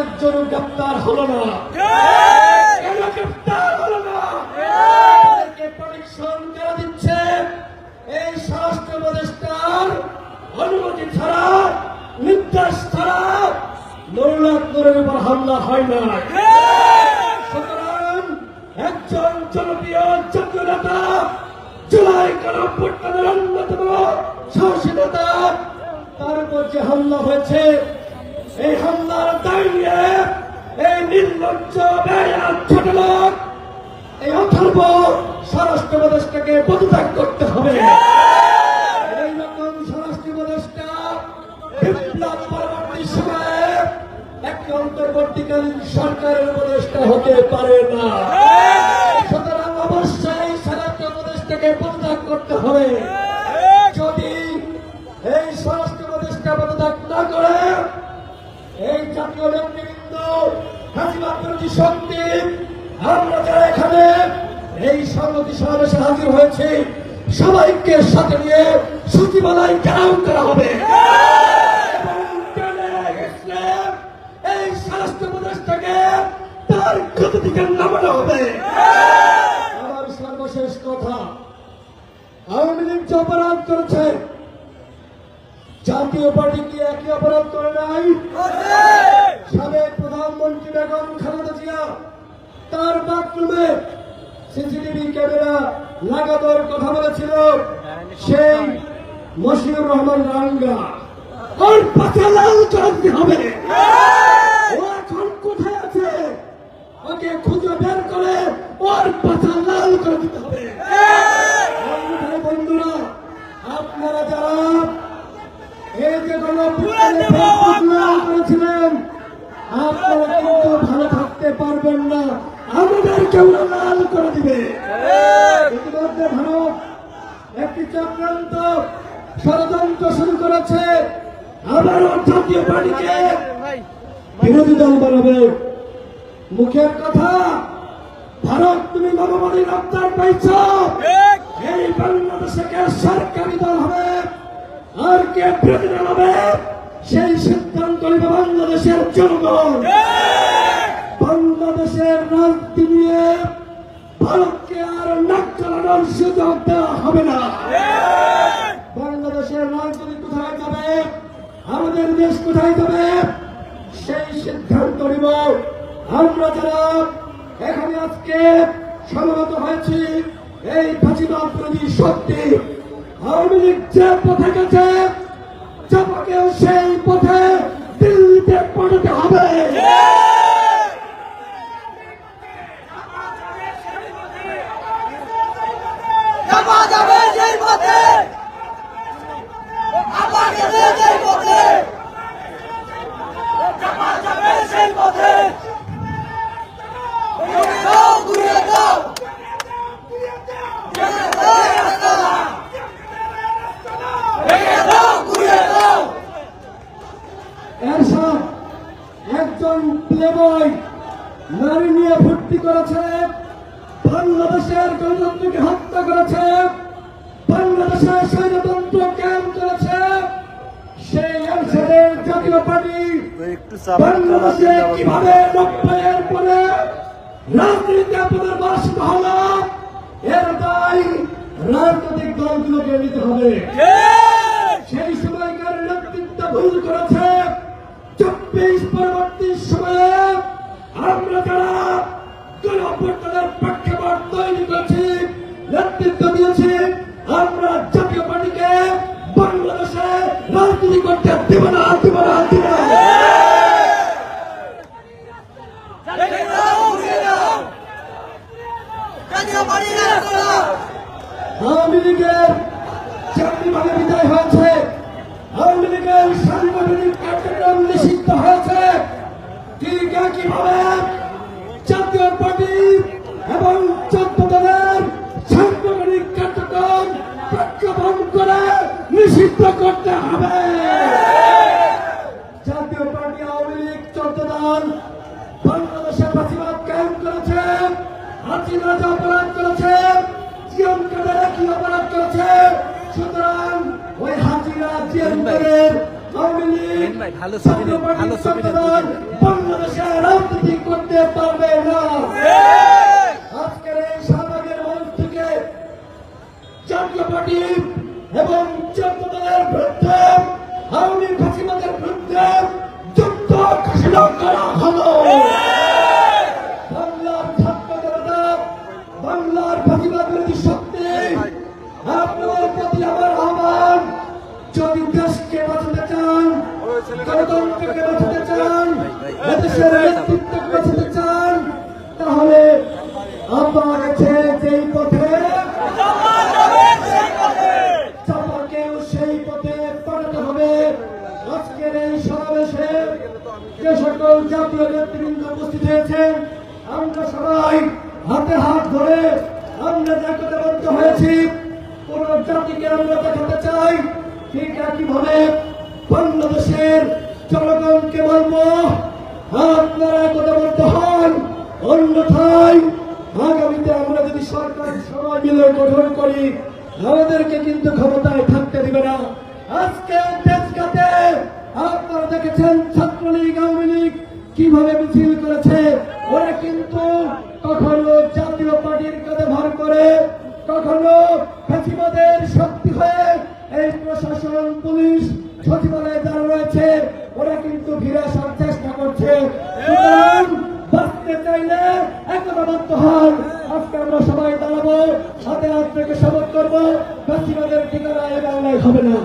একজন গ্রেপ্তার হলো না? কেন গ্রেপ্তার হলো না? প্রোটেকশন কেন দিচ্ছে? এই স্বরাষ্ট্র উপদেষ্টার অনুমতি ছাড়া, নির্দেশ ছাড়া নুরুলের উপর হামলা হয় না। সুতরাং একজন জনপ্রিয় যোগ্য নেতা, জুলাই গণঅভ্যুত্থানের অন্যতম সাহসী নেতা, তার উপর যে হামলা হয়েছে, এই হামলার দায় নিয়ে এই নির্লজ্জ বেয়াদ ছোট লোক, এই অথর্ব স্বরাষ্ট্র উপদেষ্টাকে পদত্যাগ করতে হবে। এই রকম স্বরাষ্ট্র উপদেষ্টা বিপ্লব পরবর্তী সময়ে একটি অন্তর্বর্তীকালীন সরকারের উপদেষ্টা হতে পারে না। সুতরাং অবশ্যই স্বরাষ্ট্র উপদেষ্টাকে পদত্যাগ করতে হবে। যদি এই স্বরাষ্ট্র উপদেষ্টা পদত্যাগ না করে, এই জাতীয় নেতৃবৃন্দ, হাসিনা বিরোধী শক্তি, আমরা যারা এখানে এই সংহতি সমাবেশে হাজির হয়েছে, সবাইকে সাথে নিয়ে সচিবালয় ঘেরাও করা হবে। এই স্বরাষ্ট্র উপদেষ্টাকে তার গতি থেকে নামানো হবে। আমার সর্বশেষ কথা, আওয়ামী লীগ যে অপরাধ করেছে, জাতীয় পার্টি কি একই অপরাধ করে নাই? সাবেক প্রধানমন্ত্রী বেগম খালেদা জিয়া তার বাথরুমে সিসিটিভি ক্যামেরা লাগানোর কথা বলেছিল, সেই মশিউর রহমান রাঙ্গা ওর পাশে লাল করতে হবে। ও এখন কোথায় আছে? ওকে খুঁজে বের করে ওর পাশে লাল করে দিতে হবে। বন্ধুরা, আপনারা যারা এই যে গণঅভ্যুত্থানে করেছিলেন, আপনারা কিন্তু ভালো থাকতে পারবেন না, আমাদের কেউ লাল করে দিবে। ইতিমধ্যে ভারত একটি চক্রান্ত ষড়যন্ত্র শুরু করেছে, আবারও জাতীয় পার্টিকে বিরোধী দল বানাবে। মুখের কথা, ভারত তুমি নবমানির রপ্তার পাইছ, এই বাংলাদেশে কে সরকারি দল হবে আর কে বিরোধী দল হবে, সেই সিদ্ধান্ত নিবে বাংলাদেশের জনগণ। বাংলাদেশের রাজনীতি নিয়ে ভারতকে আর নাক চালানোর সুযোগ দেওয়া হবে না। বাংলাদেশের রাজনীতি কোথায় যাবে, আমাদের দেশ কোথায় যাবে, সেই সিদ্ধান্ত নিব আমরা যারা এখানে আজকে সমবেত হয়েছি। এই ফাঁসিবাদ বিরোধী শক্তি আওয়ামী লীগ যে পথে গেছে, চাপাকেও সেই পথে দিল্লিতে পাঠাতে হবে। একজন প্লেবয় নারী নিয়ে ভর্তি করেছে, বাংলাদেশের গণতন্ত্রকে হত্যা করেছে, বাংলাদেশের স্বৈরতন্ত্র ক্যাম্প করেছে। সেই এরশাদের জাতীয় পার্টি বাংলাদেশে কিভাবে 90-এর পরে রাজনীতিতে পুনর্বাসিত হলো, এর দায় রাজনৈতিক দলগুলোকে নিতে হবে। সেই সময়কার নেতৃত্ব ভুল করেছে। 24 পরবর্তী সময়ে আমরা যারা গণঅভ্যুত্থানের প্রেক্ষাপট তৈরি করেছি, নেতৃত্ব দিয়েছি, আমরা জাতীয় পার্টিকে বাংলাদেশে রাজনীতি করতে দেব না, দেব না, দেব না। আওয়ামী লীগের চাকরিভাবে বিদায় হয়েছে, আওয়ামী লীগের সাংগঠনিক কার্যক্রম নিষিদ্ধ হয়েছে। ঠিক একইভাবে জাতীয় পার্টি এবং 14 দলের সাংগঠনিক কার্যক্রম প্রজ্ঞাপন করে নিষিদ্ধ করতে হবে। জাতীয় পার্টি, আওয়ামী লীগ, 14 দল বাংলাদেশে ফাঁসিবাদ কায়েম করেছে, হাসিনা যে অপরাধ করেছে, জিএম কাদের কি অপরাধ করেছে। সুতরাং ওই হাসিনা জিএম কাদের আওয়ামী লীগ ভাই, ভালো ছবি নেন, ভালো ছবি নেন, ছাত্রপার্টি বাংলাদেশে রাজনীতি করতে পারবে না। আজকের এই শাহবাগের মঞ্চ থেকে জাতীয় পার্টি এবং জাতীয় দলের বিরুদ্ধে আওয়ামী ফাঁসিবাদের বিরুদ্ধে যুদ্ধ ঘোষণা করা হলো। বাংলার ছাত্র জনতা, বাংলার ফাঁসিবাদ বিরোধী শক্তি, আপনাদের প্রতি আমার আহ্বান, যদি দেশকে বাঁচাতে চান, গণতন্ত্রকে বাঁচাতে চান, দেশের নেতৃত্বকে বাঁচাতে চান, তাহলে আপনার কাছে যেই পথে চাপাকেও সেই পথে পাঠাতে হবে। আজকের এই সমাবেশে যে সকল জাতীয় নেতৃবৃন্দ উপস্থিত হয়েছেন, আমরা সবাই হাতে হাত ধরে আমরা একতাবদ্ধ হয়েছি। কোন জাতিকে আমরা দেখাতে চাই, ঠিক একইভাবে বাংলাদেশের জনগণকে বলবো, আপনারা একতাবদ্ধ হন, অন্যথায় আগামীতে আমরা যদি সরকার সবাই মিলে গঠন করি, আমাদেরকে কিন্তু ক্ষমতায় থাকতে দিবে না। আজকে দেশটাতে আপনারা দেখেছেন ছাত্রলীগ, আওয়ামী লীগ কিভাবে মিছিল করেছে। ওরা কিন্তু কখনো জাতীয় পার্টির কাঁধে ভর করে, কখনো ফ্যাসিবাদের শক্তি হয়ে এই প্রশাসন, পুলিশ, সচিবালয়ে যারা রয়েছে ওরা কিন্তু ফিরে আসার চেষ্টা করছে। সুতরাং বাঁচতে চাইলে একতাবদ্ধ হন। আজকে আমরা সবাই দাঁড়াবো, হাতে হাত থেকে শপথ করবো, ফ্যাসিবাদের ঠিকানা এই বাংলায় হবে না।